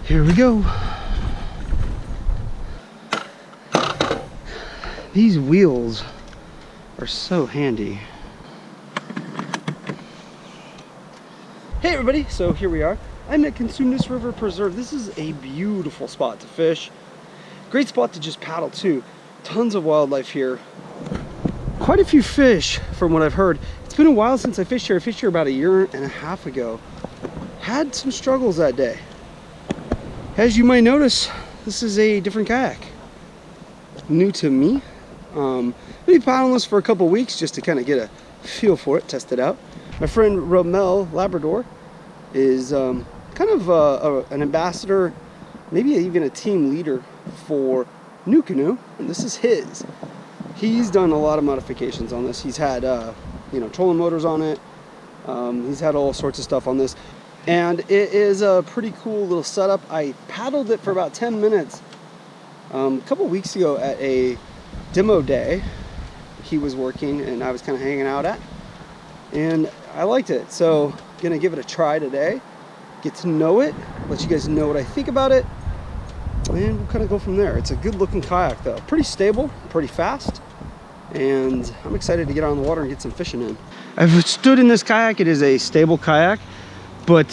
Here we go. These wheels are so handy. Hey everybody, so here we are. I'm at Cosumnes River Preserve. This is a beautiful spot to fish. Great spot to just paddle too. Tons of wildlife here. Quite a few fish from what I've heard. It's been a while since I fished here. I fished here about 1.5 years ago. Had some struggles that day. As you might notice, this is a different kayak. New to me. Maybe paddling this for a couple weeks just to kind of get a feel for it, test it out. My friend Romel, Labrador, is kind of an ambassador, maybe even a team leader for Nucanoe, and this is his. He's done a lot of modifications on this. He's had, you know, trolling motors on it. He's had all sorts of stuff on this, and it is a pretty cool little setup. I paddled it for about 10 minutes a couple weeks ago at a demo day he was working and I was kind of hanging out at, and I liked it, so gonna give it a try today, get to know it, let you guys know what I think about it, and we'll kind of go from there. It's a good looking kayak though, pretty stable, pretty fast, and I'm excited to get out on the water and get some fishing in. I've stood in this kayak. It is a stable kayak, but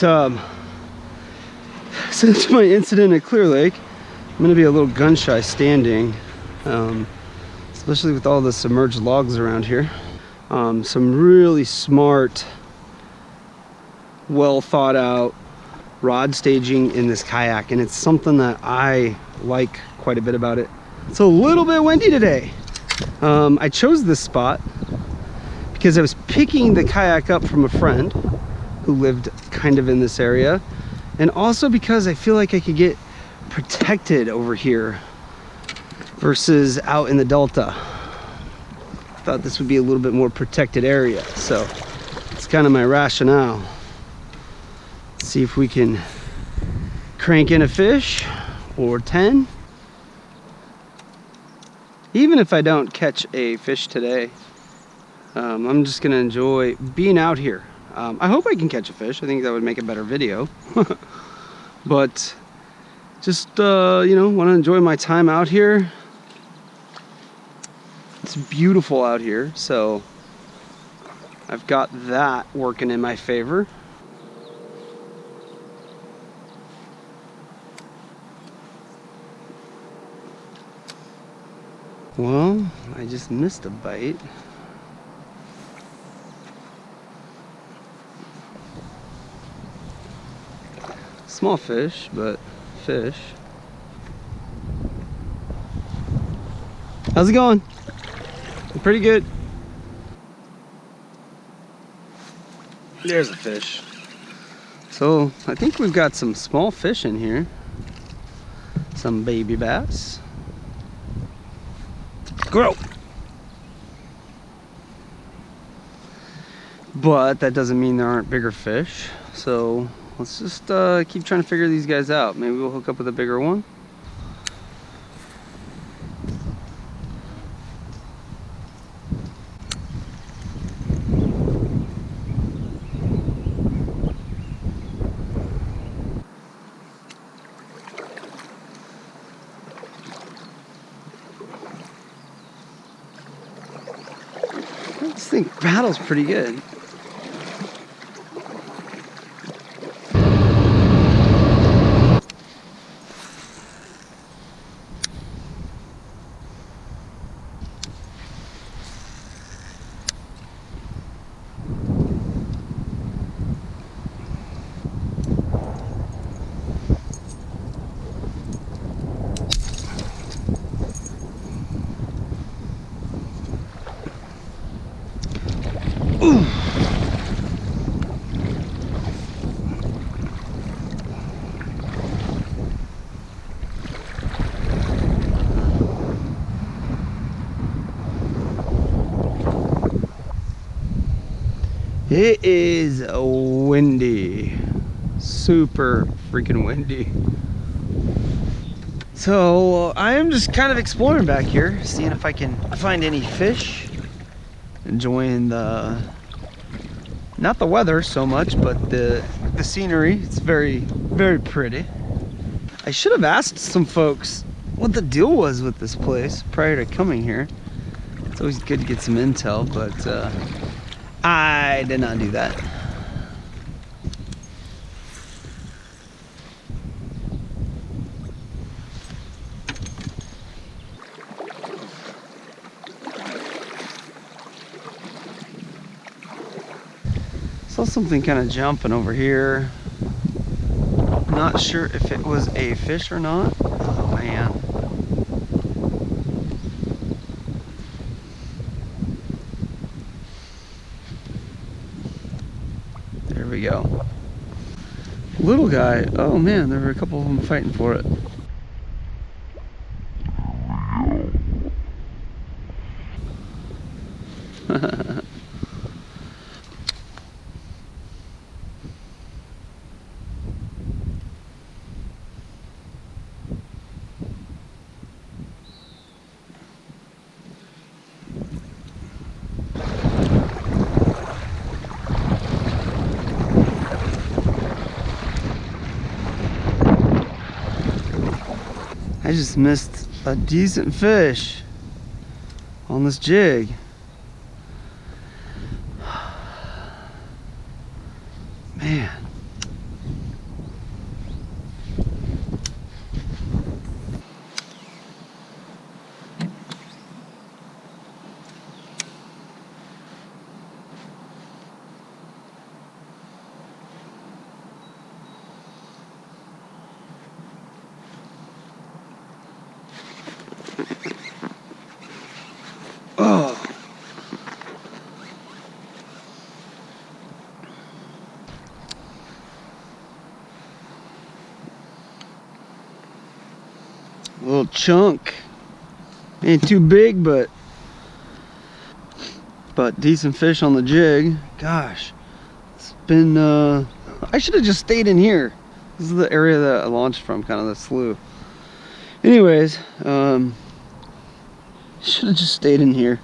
since my incident at Clear Lake, I'm gonna be a little gun shy standing, especially with all the submerged logs around here. Some really smart, well thought out rod staging in this kayak, and it's something that I like quite a bit about it. It's a little bit windy today. I chose this spot because I was picking the kayak up from a friend who lived kind of in this area, and also because I feel like I could get protected over here versus out in the delta. I thought this would be a little bit more protected area, so it's kind of my rationale. Let's see if we can crank in a fish or 10. Even if I don't catch a fish today, I'm just gonna enjoy being out here. I hope I can catch a fish. I think that would make a better video. But just you know, want to enjoy my time out here. It's beautiful out here, so I've got that working in my favor. Well, I just missed a bite. Small fish, but fish. How's it going? Pretty good. There's a fish. So I think we've got some small fish in here. Some baby bass. Grow. But that doesn't mean there aren't bigger fish. So let's just keep trying to figure these guys out. Maybe we'll hook up with a bigger one. This thing paddles pretty good. It is windy, super freaking windy. So I am just kind of exploring back here, seeing if I can find any fish. Enjoying the, not the weather so much, but the scenery. It's very, very pretty. I should have asked some folks what the deal was with this place prior to coming here. It's always good to get some intel, but I did not do that. Saw something kind of jumping over here. Not sure if it was a fish or not. Oh man. There we go. Little guy. Oh man, there were a couple of them fighting for it. I just missed a decent fish on this jig. Man. Oh. A little chunk. Ain't too big, but decent fish on the jig. Gosh, it's been I should have just stayed in here. This is the area that I launched from, kind of the slough. Anyways, should have just stayed in here.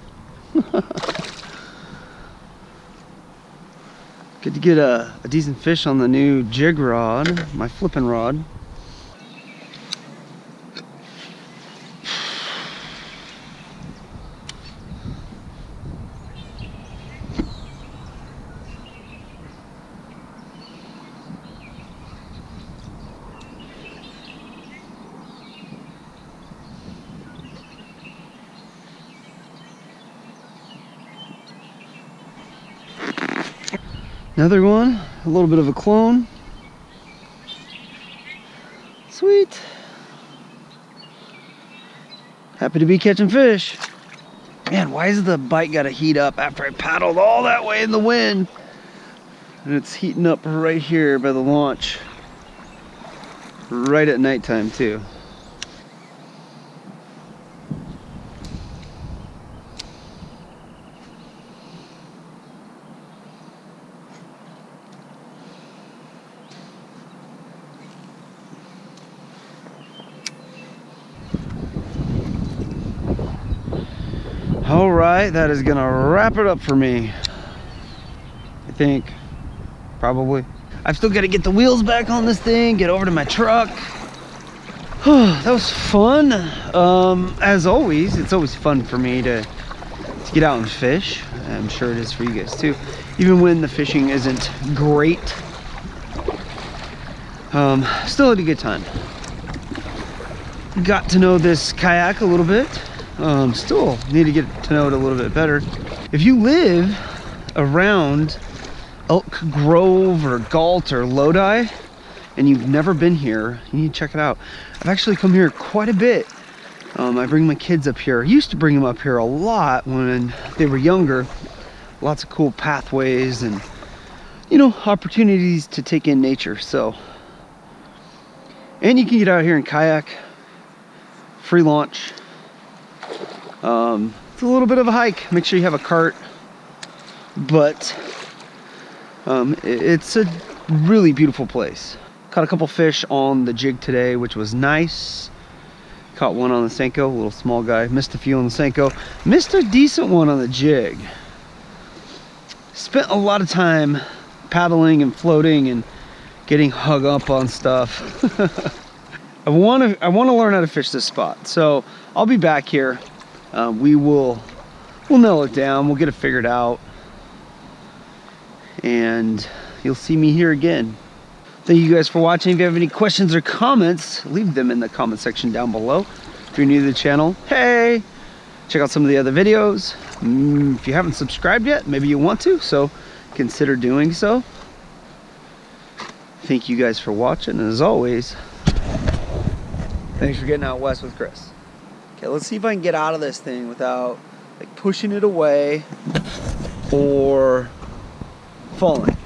Good to get a decent fish on the new jig rod, my flipping rod. Another one, a little bit of a clone. Sweet. Happy to be catching fish. Man, why is the bite gotta heat up after I paddled all that way in the wind? And it's heating up right here by the launch. Right at nighttime too. All right, that is gonna wrap it up for me. I think, probably. I've still got to get the wheels back on this thing, get over to my truck. That was fun. As always, it's always fun for me to get out and fish. I'm sure it is for you guys too. Even when the fishing isn't great, still had a good time. Got to know this kayak a little bit. Still need to get to know it a little bit better. If you live around Elk Grove or Galt or Lodi and you've never been here, you need to check it out. I've actually come here quite a bit. I bring my kids up here. I used to bring them up here a lot when they were younger. Lots of cool pathways and, you know, opportunities to take in nature. So, and you can get out here and kayak, free launch. It's a little bit of a hike. Make sure you have a cart, but it's a really beautiful place. Caught a couple fish on the jig today, which was nice. Caught one on the Senko, a little small guy. Missed a few on the Senko. Missed a decent one on the jig. Spent a lot of time paddling and floating and getting hung up on stuff. I want to learn how to fish this spot. So I'll be back here. We'll nail it down. We'll get it figured out. And you'll see me here again. Thank you guys for watching. If you have any questions or comments, leave them in the comment section down below. If you're new to the channel, hey, check out some of the other videos. If you haven't subscribed yet, maybe you want to, so consider doing so. Thank you guys for watching, and as always, thanks for getting out west with Chris. Okay, let's see if I can get out of this thing without like pushing it away or falling.